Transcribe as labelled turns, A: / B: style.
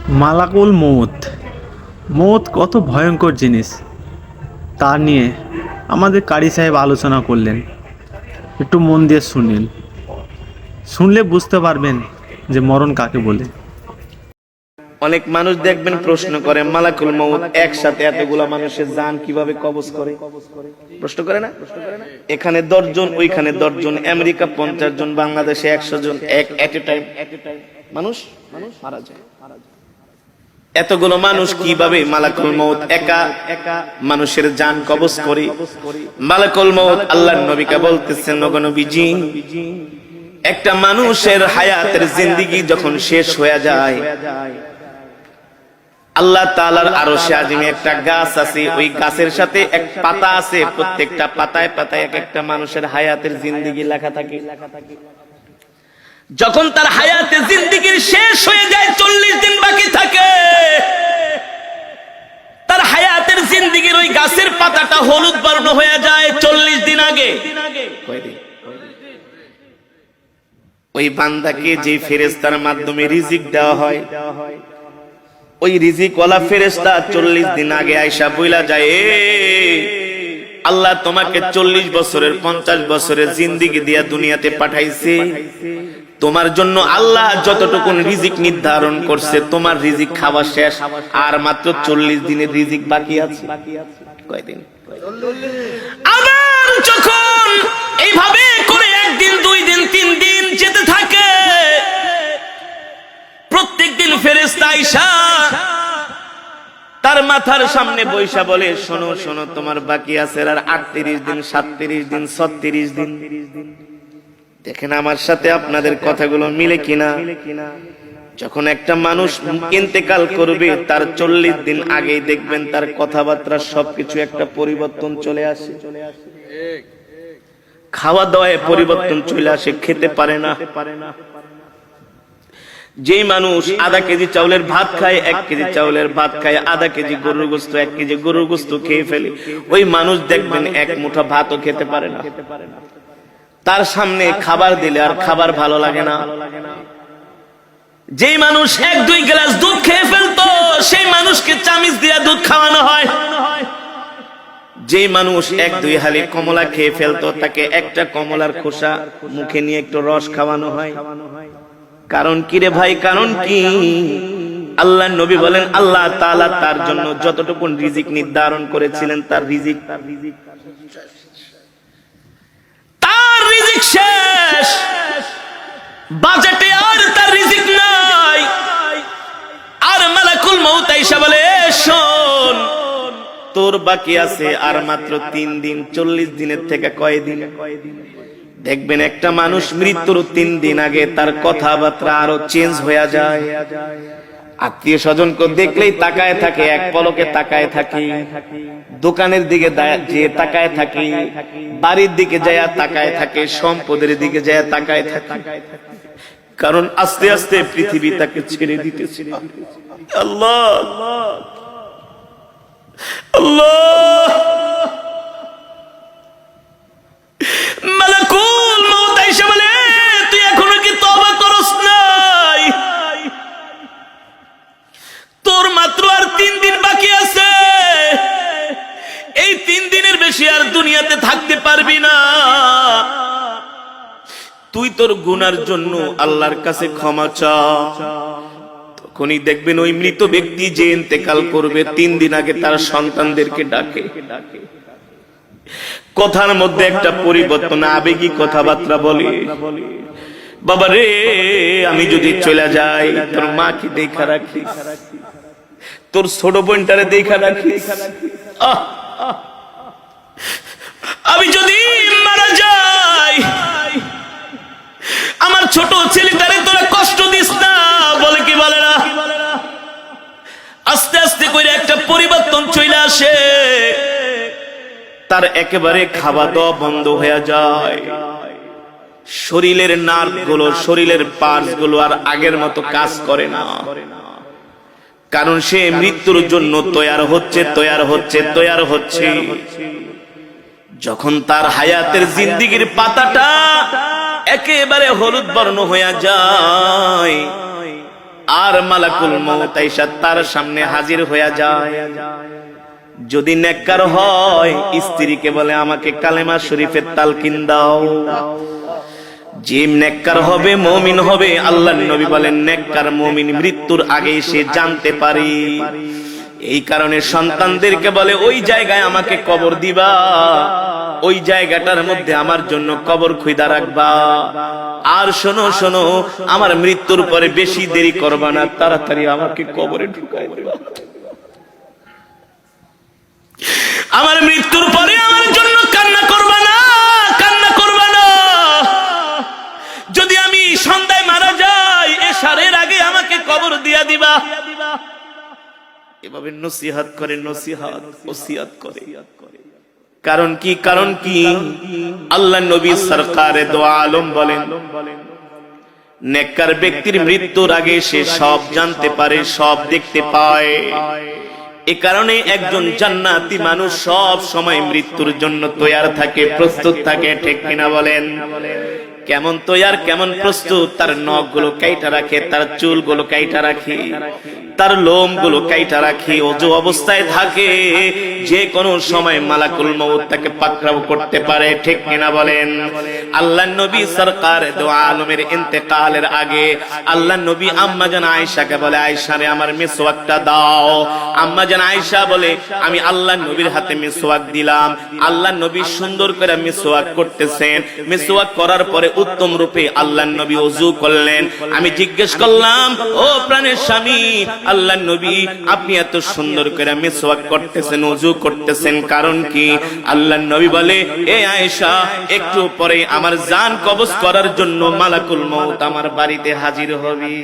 A: মালাকুল মৌত। মৌত কত ভয়ঙ্কর জিনিস তা নিয়ে আমাদের কারি সাহেব আলোচনা করলেন। একটু মন দিয়ে শুনেন, শুনলে বুঝতে পারবেন যে মরণ কাকে বলে।
B: অনেক মানুষ দেখবেন প্রশ্ন করে মালাকুল মউত একসাথে এতগুলা মানুষের জান কিভাবে কবজ করে, প্রশ্ন করে না? এখানে 10 জন, ওইখানে 10 জন, আমেরিকা 50 জন, বাংলাদেশে 100 জন, এক এট এ টাইম মানুষ মারা যায়। এতগুলো মানুষ কিভাবে মালাকুল মউত একা মানুষের জান কবজ করে? মালাকুল মউত আল্লাহর নবীকে বলতেছেন, ওগো নবীজি, একটা মানুষের হায়াতের জিন্দেগি যখন শেষ হয়ে যায়, আল্লাহ তাআলার আরশে আজিমে একটা গাছ আছে, ওই গাছের সাথে এক পাতা আছে, প্রত্যেকটা পাতায় পাতায় এক একটা মানুষের হায়াতের জিন্দেগি লেখা থাকে। যখন তার হায়াতের জিন্দেগির শেষ হয়ে যায়, 40 দিন বাকি থাকে, তার হায়াতের জিন্দেগির ওই গাছের পাতাটা হলুদ বর্ণ হয়ে যায় 40 দিন আগে। ওই বান্দাকে যে ফেরেশতার মাধ্যমে রিজিক দেওয়া হয়, ওই রিজিকওয়ালা ফেরেশতা 40 দিন আগে আয়েশা বইলা যায়, আল্লাহ তোমাকে 40 বছরের 50 বছরের জিন্দেগি দিয়া দুনিয়াতে পাঠাইছে, তোমার জন্য আল্লাহ যতটুকু রিজিক নির্ধারণ করছে, তোমার রিজিক খাওয়া শেষ, আর মাত্র 40 দিনের রিজিক বাকি আছে। কয়দিন? আবার যখন এইভাবে করে একদিন, 2 দিন, 3 দিন যেতে থাকে, প্রত্যেকদিন ফেরেশতা আয়েশা তার মাথার সামনে বৈশা বলে, শোনো শোনো, তোমার বাকি আছে আর 38 দিন, 37 দিন, 36 দিন। দেখেন আমার সাথে আপনাদের কথাগুলো মিলে কিনা। যখন একটা মানুষ ইন্তেকাল করবে, তার 40 দিন আগেই দেখবেন তার কথাবার্তা সবকিছু একটা পরিবর্তন চলে আসে, খাওয়া দাওয়ায় পরিবর্তন চলে আসে, খেতে পারে না। যে মানুষ আধা কেজি চাউলের ভাত খায়, 1 কেজি চাউলের ভাত খায়, আধা কেজি গরুর গোশত, 1 কেজি গরুর গোশত খেয়ে ফেলে, ওই মানুষ দেখবেন 1 মুঠা ভাতও খেতে পারে না। তার সামনে খাবার দিলে আর খাবার ভালো লাগে না। যে মানুষ 1-2 গ্লাস দুধ খেয়ে ফেলতো, সেই মানুষকে চামিচ দিয়ে দুধ খাওয়ানো হয়। যে মানুষ 1-2 হালি কমলা খেয়ে ফেলতো, তাকে একটা কমলার খোসা মুখে নিয়ে একটু রস খাওয়ানো হয়। কারণ কি রে ভাই, কারণ কি? আল্লাহর নবী বলেন, আল্লাহ তাআলা তার জন্য যতটুকু রিজিক নির্ধারণ করেছিলেন, তার রিজিক শেষ, বাজেটে আর তার রিজিক নাই। আর মালাকুল মউত আয়েশা বলে, শোন, তোর বাকি আছে আর মাত্র 3 দিন। 40 দিনের থেকে কয়দিন? দেখবেন একটা মানুষ মৃত্যুর 3 দিন আগে তার কথাবার্তা আরো চেঞ্জ হয়ে যায়। আত্মীয় স্বজনকে দেখলেই তাকায় থাকে, এক পলকে তাকায় থাকে, দোকানের দিকে যে তাকায় থাকে, বাড়ির দিকে যায় তাকায় থাকে, সম্পদের দিকে যায় তাকায় থাকে। কারণ আস্তে আস্তে পৃথিবী তাকে ছেড়ে দিতেছে। আল্লাহ আল্লাহ, মালাকুল মউত আয়েশা বলে, তুই এখনো কি তওবা করস নাই? তোর মাত্র আর 3 দিন বাকি আছে। এই 3 দিনের বেশি আর দুনিয়াতে থাকতে পারবি না। তুই তোর গুনার জন্য আল্লাহর কাছে ক্ষমা চা। তখনই দেখবেন ওই মৃত ব্যক্তি যে ইন্তেকাল করবে, 3 দিন আগে তার সন্তানদেরকে ডাকে, কথার মধ্যে একটা পরিবর্তন, আবেগী কথাবার্তা বলে, বাবা রে, আমি যদি চলে যাই, তোর মাকে দেখা রাখিস, তোর ছোট বোনটারে দেখা রাখিস। আমি যদি মারা যাই, আমার ছোট ছেলেটারে তোরা কষ্ট দিস না। বলে কি বলে না? আস্তে আস্তে করে একটা পরিবর্তন চলে আসে, তার একেবারে খাওয়া দাওয়া বন্ধ হয়ে যায়। শরীরের নার্ভ গুলো, শরীরের পার্টস গুলো আর আগের মতো কাজ করে না। কারণ সে মৃত্যুর জন্য তৈয়ার হচ্ছে। যখন তার হায়াতের জিন্দেগির পাতাটা একেবারে হলুদ বর্ণ হয়ে যায়, আর মালাকুল মউত আইসা তার সামনে হাজির হয়ে যায়। যদি নেককার হয় স্ত্রীকে বলে আমাকে কালেমা শরীফের তালকিন দাও। যে নেককার হবে মুমিন হবে, আল্লাহর নবী বলেন নেককার মুমিন মৃত্যুর আগে সে জানতে পারে। এই কারণে সন্তানদেরকে বলে ওই জায়গায় আমাকে কবর দিবা, ওই জায়গাটার মধ্যে আমার জন্য কবর খুঁজা রাখবা। আর শোনো শোনো, আমার মৃত্যুর পরে বেশি দেরি করবা না, তাড়াতাড়ি আমাকে কবরে ঢুকাই দিবা। আমার মৃত্যুর পরে আমার জন্য কান্না করবা না, কান্না করবা না। যদি আমি সন্ধ্যায় মারা যাই, এশারের আগে আমাকে কবর দিয়া দিবা। এভাবে নসিহত করে, নসিহত ওসিয়ত করে। কারণ কি? কারণ কি? আল্লাহ নবী সরকারে দো আলম বলেন নেককার ব্যক্তির মৃত্যুর আগে সে সব জানতে পারে, সব দেখতে পায়। এ কারণে একজন জান্নাতি মানুষ সব সময় মৃত্যুর জন্য তৈয়ার থাকে, প্রস্তুত থাকে। ঠিক কিনা বলেন? কেমন তৈয়ার, কেমন প্রস্তুত? তার নখগুলো কাইটা রাখে, তার চুলগুলো কাইটা রাখে, তার লোমগুলো কাইটা রাখে, ওযু অবস্থায় থাকে। যে কোনো সময় মালাকুল মউত তাকে পাকড়াও করতে পারে। ঠিক কিনা বলেন? আল্লাহর নবী সরকার দো আলমের ইন্তেকালের আগে আল্লাহর নবী আম্মা জান আয়েশাকে বলে, আয়েশা রে আমার মিসওয়াকটা দাও। আম্মা জান আয়েশা বলে, আমি আল্লাহর নবীর হাতে মিসওয়াক দিলাম। আল্লাহর নবী সুন্দর করে মিসওয়াক করতেছেন। মিসওয়াক করার পরে উত্তম রূপে আল্লাহর নবী ওযু করলেন। আমি জিজ্ঞেস করলাম, ও প্রাণের স্বামী আল্লাহর নবী, আপনি এত সুন্দর করে মিসওয়াক করতেছেন, ওযু করতেছেন, কারণ কি? আল্লাহর নবী বলে, এ আয়েশা, একটু পরে আমার জান কবজ করার জন্য মালাকুল মউত আমার বাড়িতে হাজির হবে।